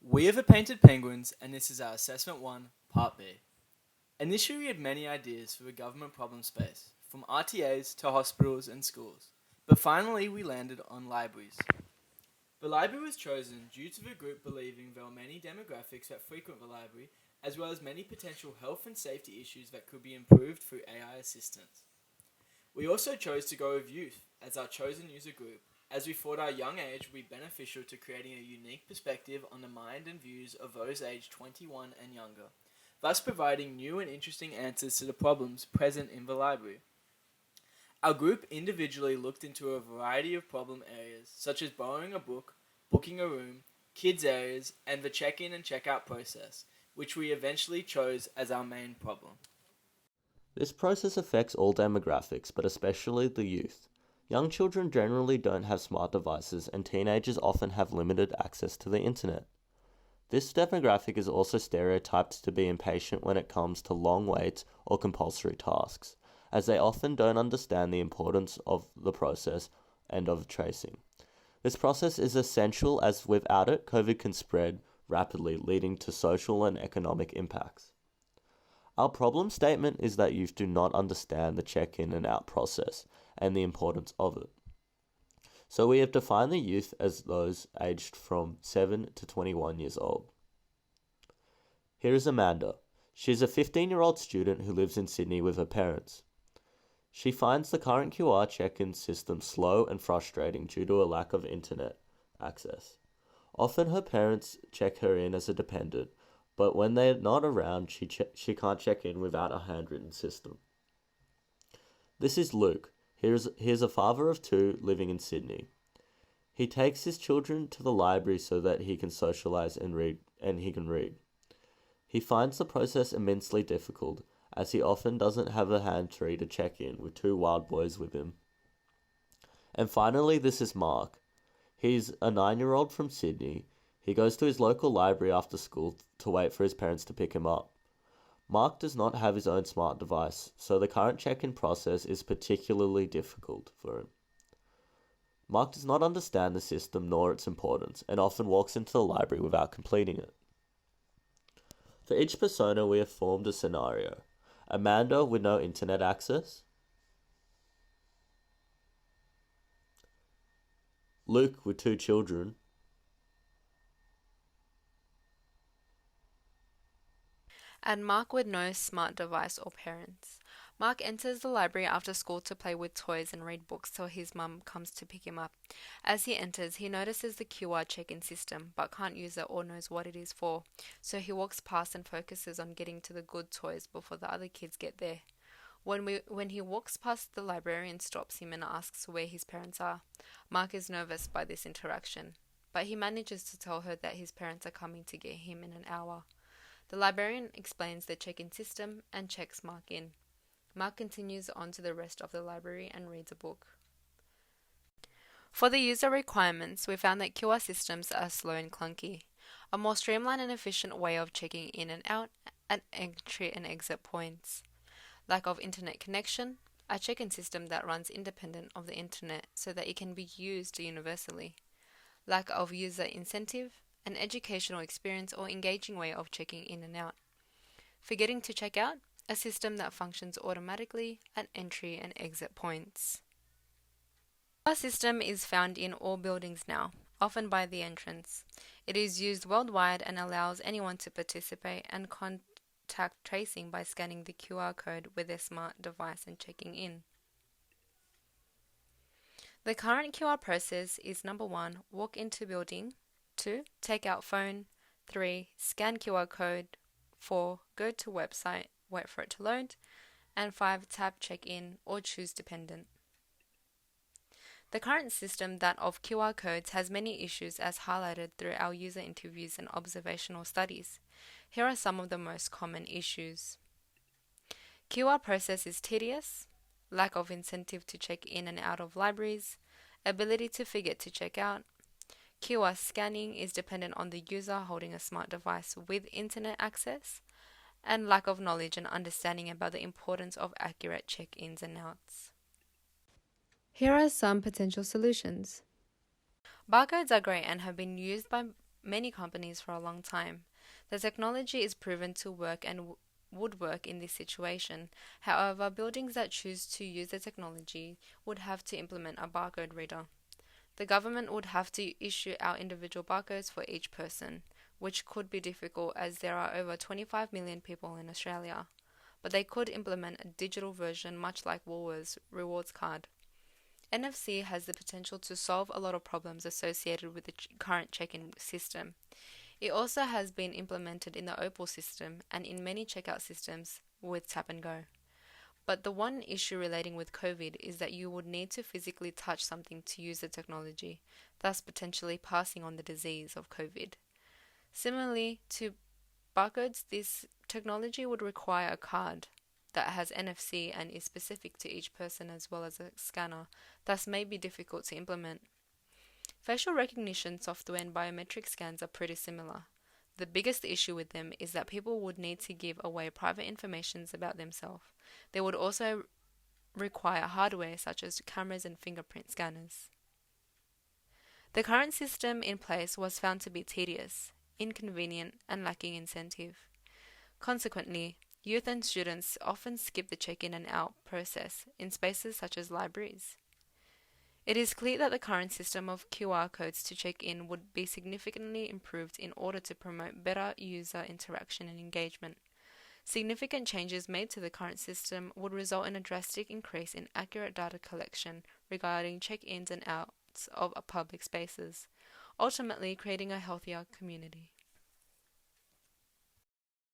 We are the Painted Penguins, and this is our Assessment 1, Part B. Initially, we had many ideas for the government problem space, from RTAs to hospitals and schools, but finally we landed on libraries. The library was chosen due to the group believing there were many demographics that frequent the library, as well as many potential health and safety issues that could be improved through AI assistance. We also chose to go with youth as our chosen user group, as we thought our young age would be beneficial to creating a unique perspective on the mind and views of those aged 21 and younger, thus providing new and interesting answers to the problems present in the library. Our group individually looked into a variety of problem areas, such as borrowing a book, booking a room, kids areas, and the check-in and check-out process, which we eventually chose as our main problem. This process affects all demographics, but especially the youth. Young children generally don't have smart devices, and teenagers often have limited access to the internet. This demographic is also stereotyped to be impatient when it comes to long waits or compulsory tasks, as they often don't understand the importance of the process and of tracing. This process is essential as without it, COVID can spread rapidly, leading to social and economic impacts. Our problem statement is that youth do not understand the check-in and out process and the importance of it. So we have defined the youth as those aged from 7 to 21 years old. Here is Amanda. She is a 15-year-old student who lives in Sydney with her parents. She finds the current QR check-in system slow and frustrating due to a lack of internet access. Often her parents check her in as a dependent, but when they're not around, she can't check in without a handwritten system. This is Luke. He's a father of two living in Sydney. He takes his children to the library so that he can socialize and read. He finds the process immensely difficult, as he often doesn't have a hand tree to check in with two wild boys with him. And finally, this is Mark. He's a 9-year-old from Sydney. He goes to his local library after school to wait for his parents to pick him up. Mark does not have his own smart device, so the current check-in process is particularly difficult for him. Mark does not understand the system nor its importance, and often walks into the library without completing it. For each persona, we have formed a scenario. Amanda with no internet access. Luke with two children. And Mark with no smart device or parents. Mark enters the library after school to play with toys and read books till his mum comes to pick him up. As he enters, he notices the QR check-in system, but can't use it or knows what it is for, so he walks past and focuses on getting to the good toys before the other kids get there. When he walks past, the librarian stops him and asks where his parents are. Mark is nervous by this interaction, but he manages to tell her that his parents are coming to get him in an hour. The librarian explains the check-in system and checks Mark in. Mark continues on to the rest of the library and reads a book. For the user requirements, we found that QR systems are slow and clunky. A more streamlined and efficient way of checking in and out at entry and exit points. Lack of internet connection, a check-in system that runs independent of the internet so that it can be used universally. Lack of user incentive, an educational experience or engaging way of checking in and out. Forgetting to check out, a system that functions automatically at entry and exit points. Our system is found in all buildings now, often by the entrance. It is used worldwide and allows anyone to participate and contact tracing by scanning the QR code with their smart device and checking in. The current QR process is 1. Walk into building. 2. Take out phone. 3. Scan QR code. 4. Go to website, wait for it to load. And 5. Tap check-in or choose dependent. The current system, that of QR codes, has many issues as highlighted through our user interviews and observational studies. Here are some of the most common issues. QR process is tedious, lack of incentive to check in and out of libraries, ability to forget to check out. QR scanning is dependent on the user holding a smart device with internet access, and lack of knowledge and understanding about the importance of accurate check-ins and outs. Here are some potential solutions. Barcodes are great and have been used by many companies for a long time. The technology is proven to work and would work in this situation. However, buildings that choose to use the technology would have to implement a barcode reader. The government would have to issue out individual barcodes for each person, which could be difficult as there are over 25 million people in Australia. But they could implement a digital version much like Woolworths rewards card. NFC has the potential to solve a lot of problems associated with the current check-in system. It also has been implemented in the Opal system and in many checkout systems with Tap and Go. But the one issue relating with COVID is that you would need to physically touch something to use the technology, thus potentially passing on the disease of COVID. Similarly to barcodes, this technology would require a card that has NFC and is specific to each person as well as a scanner, thus may be difficult to implement. Facial recognition software and biometric scans are pretty similar. The biggest issue with them is that people would need to give away private information about themselves. They would also require hardware such as cameras and fingerprint scanners. The current system in place was found to be tedious, inconvenient, and lacking incentive. Consequently, youth and students often skip the check-in and out process in spaces such as libraries. It is clear that the current system of QR codes to check in would be significantly improved in order to promote better user interaction and engagement. Significant changes made to the current system would result in a drastic increase in accurate data collection regarding check-ins and outs of public spaces, ultimately creating a healthier community.